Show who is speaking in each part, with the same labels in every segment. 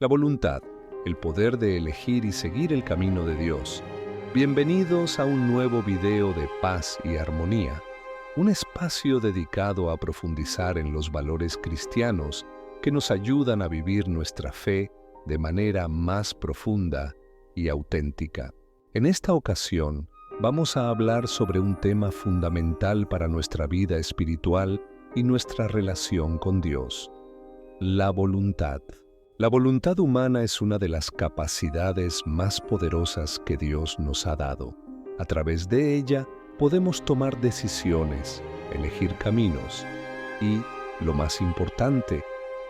Speaker 1: La voluntad, el poder de elegir y seguir el camino de Dios. Bienvenidos a un nuevo video de paz y armonía, un espacio dedicado a profundizar en los valores cristianos que nos ayudan a vivir nuestra fe de manera más profunda y auténtica. En esta ocasión, vamos a hablar sobre un tema fundamental para nuestra vida espiritual y nuestra relación con Dios: la voluntad. La voluntad humana es una de las capacidades más poderosas que Dios nos ha dado. A través de ella podemos tomar decisiones, elegir caminos y, lo más importante,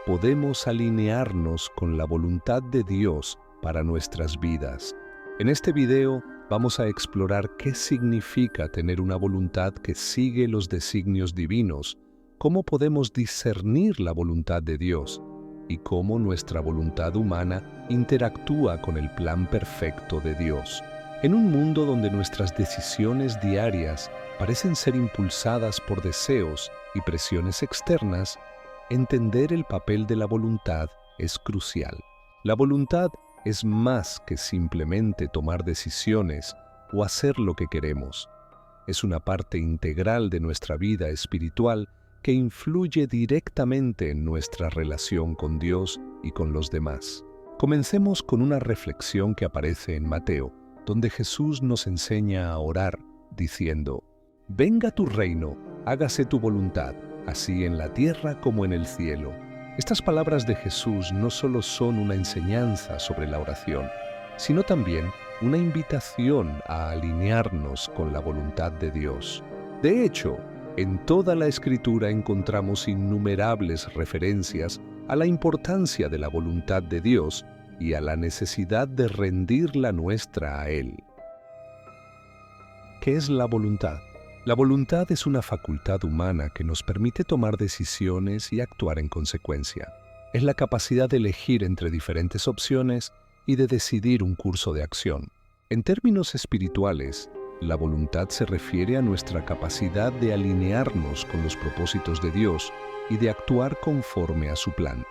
Speaker 1: podemos alinearnos con la voluntad de Dios para nuestras vidas. En este video vamos a explorar qué significa tener una voluntad que sigue los designios divinos, cómo podemos discernir la voluntad de Dios y cómo nuestra voluntad humana interactúa con el plan perfecto de Dios. En un mundo donde nuestras decisiones diarias parecen ser impulsadas por deseos y presiones externas, entender el papel de la voluntad es crucial. La voluntad es más que simplemente tomar decisiones o hacer lo que queremos. Es una parte integral de nuestra vida espiritual que influye directamente en nuestra relación con Dios y con los demás. Comencemos con una reflexión que aparece en Mateo, donde Jesús nos enseña a orar, diciendo: «Venga tu reino, hágase tu voluntad, así en la tierra como en el cielo». Estas palabras de Jesús no solo son una enseñanza sobre la oración, sino también una invitación a alinearnos con la voluntad de Dios. De hecho, en toda la Escritura encontramos innumerables referencias a la importancia de la voluntad de Dios y a la necesidad de rendir la nuestra a Él. ¿Qué es la voluntad? La voluntad es una facultad humana que nos permite tomar decisiones y actuar en consecuencia. Es la capacidad de elegir entre diferentes opciones y de decidir un curso de acción. En términos espirituales, la voluntad se refiere a nuestra capacidad de alinearnos con los propósitos de Dios y de actuar conforme a su plan.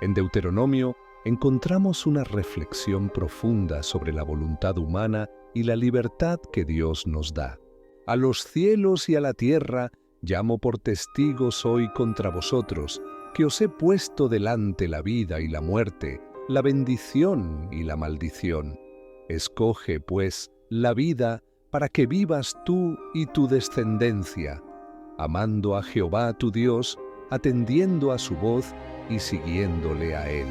Speaker 1: En Deuteronomio encontramos una reflexión profunda sobre la voluntad humana y la libertad que Dios nos da. «A los cielos y a la tierra llamo por testigos hoy contra vosotros, que os he puesto delante la vida y la muerte, la bendición y la maldición. Escoge, pues, la vida para que vivas tú y tu descendencia, amando a Jehová tu Dios, atendiendo a su voz y siguiéndole a Él».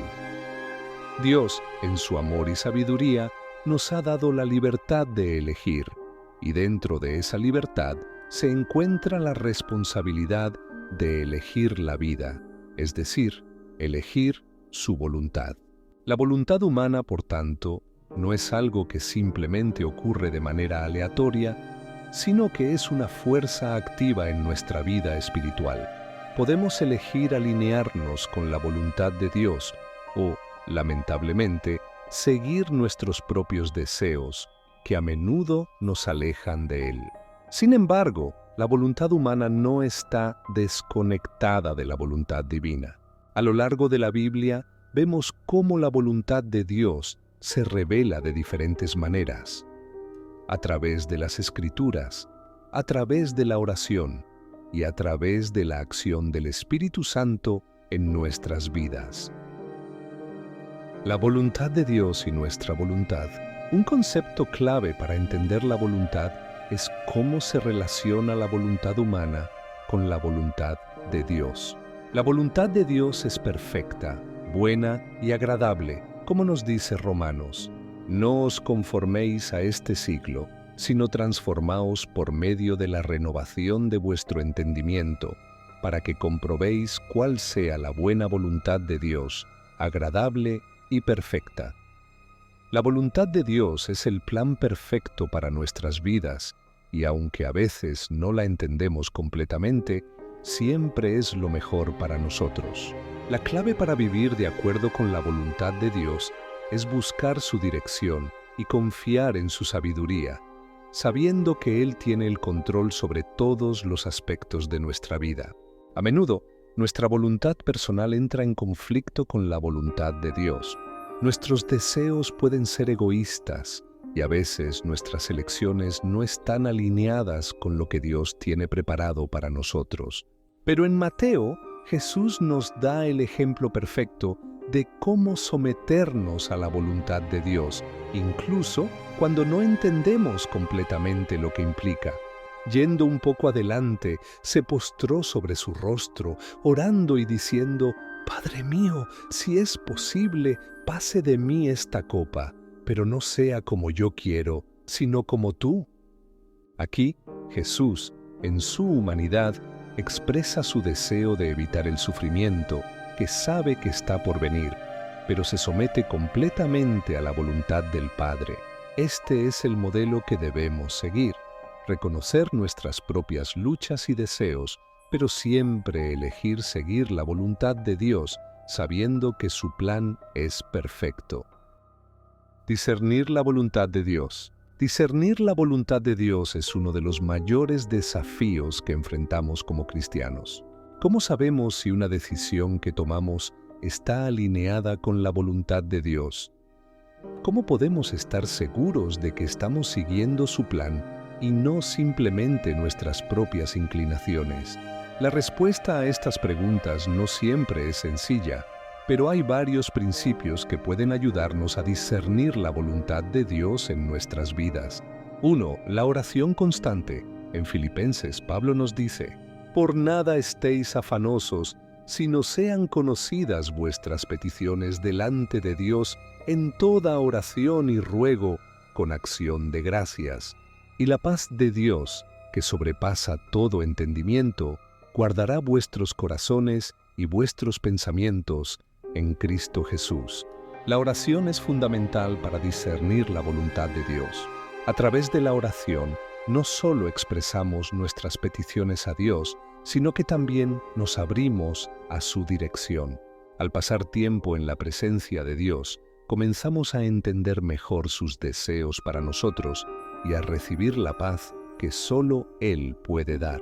Speaker 1: Dios, en su amor y sabiduría, nos ha dado la libertad de elegir, y dentro de esa libertad se encuentra la responsabilidad de elegir la vida, es decir, elegir su voluntad. La voluntad humana, por tanto, no es algo que simplemente ocurre de manera aleatoria, sino que es una fuerza activa en nuestra vida espiritual. Podemos elegir alinearnos con la voluntad de Dios o, lamentablemente, seguir nuestros propios deseos, que a menudo nos alejan de Él. Sin embargo, la voluntad humana no está desconectada de la voluntad divina. A lo largo de la Biblia, vemos cómo la voluntad de Dios se revela de diferentes maneras: a través de las Escrituras, a través de la oración y a través de la acción del Espíritu Santo en nuestras vidas. La voluntad de Dios y nuestra voluntad. Un concepto clave para entender la voluntad es cómo se relaciona la voluntad humana con la voluntad de Dios. La voluntad de Dios es perfecta, buena y agradable, como nos dice Romanos: «No os conforméis a este siglo, sino transformaos por medio de la renovación de vuestro entendimiento, para que comprobéis cuál sea la buena voluntad de Dios, agradable y perfecta». La voluntad de Dios es el plan perfecto para nuestras vidas, y aunque a veces no la entendemos completamente, siempre es lo mejor para nosotros. La clave para vivir de acuerdo con la voluntad de Dios es buscar su dirección y confiar en su sabiduría, sabiendo que Él tiene el control sobre todos los aspectos de nuestra vida. A menudo, nuestra voluntad personal entra en conflicto con la voluntad de Dios. Nuestros deseos pueden ser egoístas y a veces nuestras elecciones no están alineadas con lo que Dios tiene preparado para nosotros. Pero en Mateo, Jesús nos da el ejemplo perfecto de cómo someternos a la voluntad de Dios, incluso cuando no entendemos completamente lo que implica. Yendo un poco adelante, se postró sobre su rostro, orando y diciendo: «Padre mío, si es posible, pase de mí esta copa, pero no sea como yo quiero, sino como tú». Aquí, Jesús, en su humanidad, expresa su deseo de evitar el sufrimiento que sabe que está por venir, pero se somete completamente a la voluntad del Padre. Este es el modelo que debemos seguir: reconocer nuestras propias luchas y deseos, pero siempre elegir seguir la voluntad de Dios, sabiendo que su plan es perfecto. Discernir la voluntad de Dios. Discernir la voluntad de Dios es uno de los mayores desafíos que enfrentamos como cristianos. ¿Cómo sabemos si una decisión que tomamos está alineada con la voluntad de Dios? ¿Cómo podemos estar seguros de que estamos siguiendo su plan y no simplemente nuestras propias inclinaciones? La respuesta a estas preguntas no siempre es sencilla, pero hay varios principios que pueden ayudarnos a discernir la voluntad de Dios en nuestras vidas. 1. La oración constante. En Filipenses, Pablo nos dice: «Por nada estéis afanosos, sino sean conocidas vuestras peticiones delante de Dios en toda oración y ruego, con acción de gracias. Y la paz de Dios, que sobrepasa todo entendimiento, guardará vuestros corazones y vuestros pensamientos en Cristo Jesús». La oración es fundamental para discernir la voluntad de Dios. A través de la oración, no solo expresamos nuestras peticiones a Dios, sino que también nos abrimos a su dirección. Al pasar tiempo en la presencia de Dios, comenzamos a entender mejor sus deseos para nosotros y a recibir la paz que solo Él puede dar.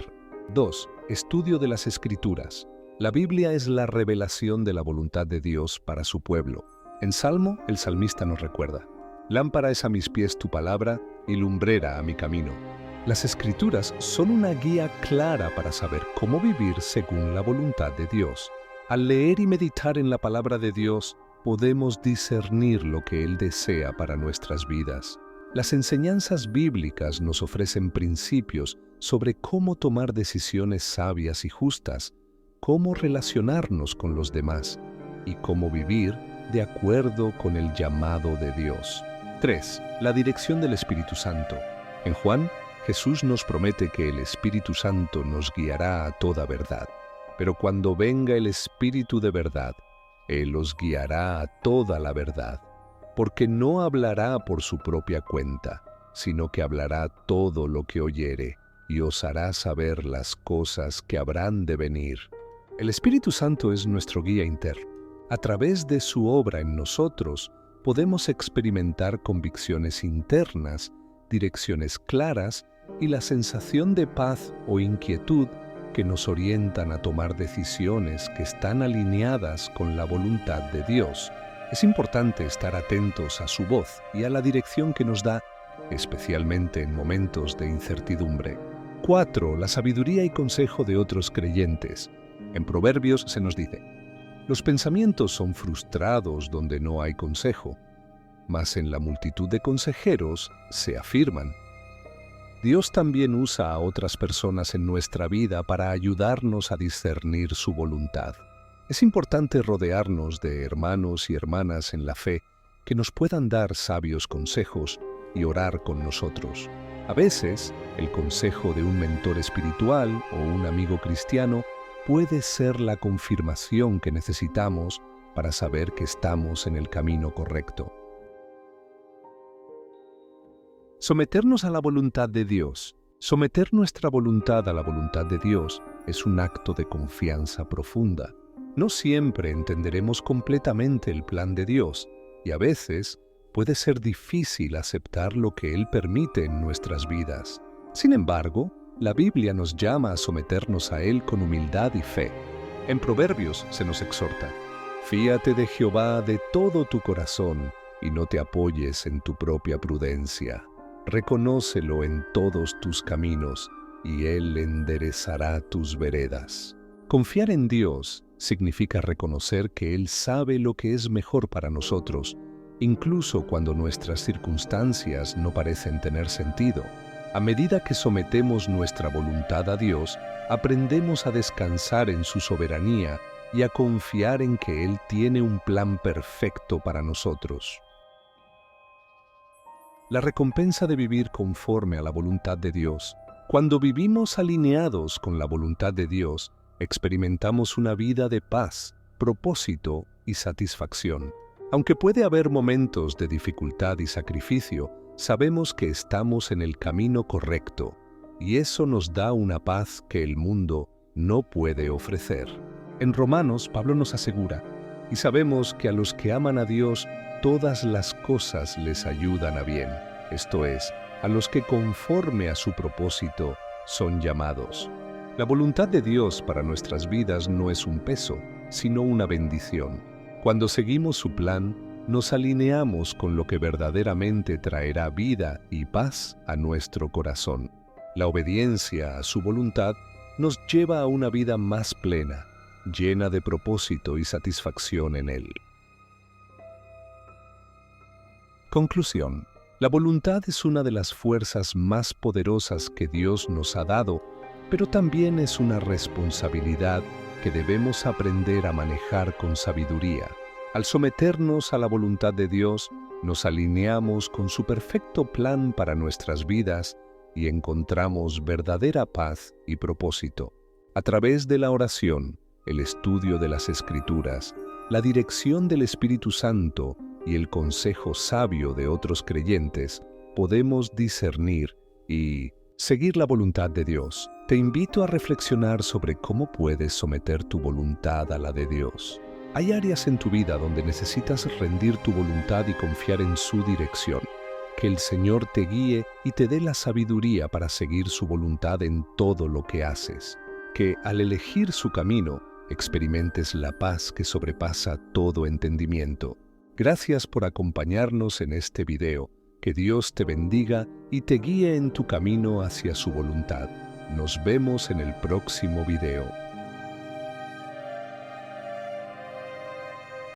Speaker 1: 2. Estudio de las Escrituras. La Biblia es la revelación de la voluntad de Dios para su pueblo. En Salmo, el salmista nos recuerda: «Lámpara es a mis pies tu palabra y lumbrera a mi camino». Las Escrituras son una guía clara para saber cómo vivir según la voluntad de Dios. Al leer y meditar en la palabra de Dios, podemos discernir lo que Él desea para nuestras vidas. Las enseñanzas bíblicas nos ofrecen principios sobre cómo tomar decisiones sabias y justas, cómo relacionarnos con los demás y cómo vivir de acuerdo con el llamado de Dios. 3. La dirección del Espíritu Santo. En Juan, Jesús nos promete que el Espíritu Santo nos guiará a toda verdad. Pero cuando venga el Espíritu de verdad, Él os guiará a toda la verdad, porque no hablará por su propia cuenta, sino que hablará todo lo que oyere y os hará saber las cosas que habrán de venir. El Espíritu Santo es nuestro guía interno. A través de su obra en nosotros, podemos experimentar convicciones internas, direcciones claras y la sensación de paz o inquietud que nos orientan a tomar decisiones que están alineadas con la voluntad de Dios. Es importante estar atentos a su voz y a la dirección que nos da, especialmente en momentos de incertidumbre. 4. La sabiduría y consejo de otros creyentes. En Proverbios se nos dice: «Los pensamientos son frustrados donde no hay consejo, mas en la multitud de consejeros se afirman». Dios también usa a otras personas en nuestra vida para ayudarnos a discernir su voluntad. Es importante rodearnos de hermanos y hermanas en la fe que nos puedan dar sabios consejos y orar con nosotros. A veces, el consejo de un mentor espiritual o un amigo cristiano puede ser la confirmación que necesitamos para saber que estamos en el camino correcto. Someternos a la voluntad de Dios. Someter nuestra voluntad a la voluntad de Dios es un acto de confianza profunda. No siempre entenderemos completamente el plan de Dios y a veces puede ser difícil aceptar lo que Él permite en nuestras vidas. Sin embargo, la Biblia nos llama a someternos a Él con humildad y fe. En Proverbios se nos exhorta: Fíate de Jehová de todo tu corazón y no te apoyes en tu propia prudencia. Reconócelo en todos tus caminos y Él enderezará tus veredas. Confiar en Dios significa reconocer que Él sabe lo que es mejor para nosotros, incluso cuando nuestras circunstancias no parecen tener sentido. A medida que sometemos nuestra voluntad a Dios, aprendemos a descansar en su soberanía y a confiar en que Él tiene un plan perfecto para nosotros. La recompensa de vivir conforme a la voluntad de Dios. Cuando vivimos alineados con la voluntad de Dios, experimentamos una vida de paz, propósito y satisfacción. Aunque puede haber momentos de dificultad y sacrificio, sabemos que estamos en el camino correcto, y eso nos da una paz que el mundo no puede ofrecer. En Romanos, Pablo nos asegura, y sabemos que a los que aman a Dios, todas las cosas les ayudan a bien, esto es, a los que conforme a su propósito son llamados. La voluntad de Dios para nuestras vidas no es un peso, sino una bendición. Cuando seguimos su plan, nos alineamos con lo que verdaderamente traerá vida y paz a nuestro corazón. La obediencia a su voluntad nos lleva a una vida más plena, llena de propósito y satisfacción en Él. Conclusión. La voluntad es una de las fuerzas más poderosas que Dios nos ha dado, pero también es una responsabilidad que debemos aprender a manejar con sabiduría. Al someternos a la voluntad de Dios, nos alineamos con su perfecto plan para nuestras vidas y encontramos verdadera paz y propósito. A través de la oración, el estudio de las Escrituras, la dirección del Espíritu Santo y el consejo sabio de otros creyentes, podemos discernir y seguir la voluntad de Dios. Te invito a reflexionar sobre cómo puedes someter tu voluntad a la de Dios. Hay áreas en tu vida donde necesitas rendir tu voluntad y confiar en su dirección. Que el Señor te guíe y te dé la sabiduría para seguir su voluntad en todo lo que haces. Que al elegir su camino, experimentes la paz que sobrepasa todo entendimiento. Gracias por acompañarnos en este video. Que Dios te bendiga y te guíe en tu camino hacia su voluntad. Nos vemos en el próximo video.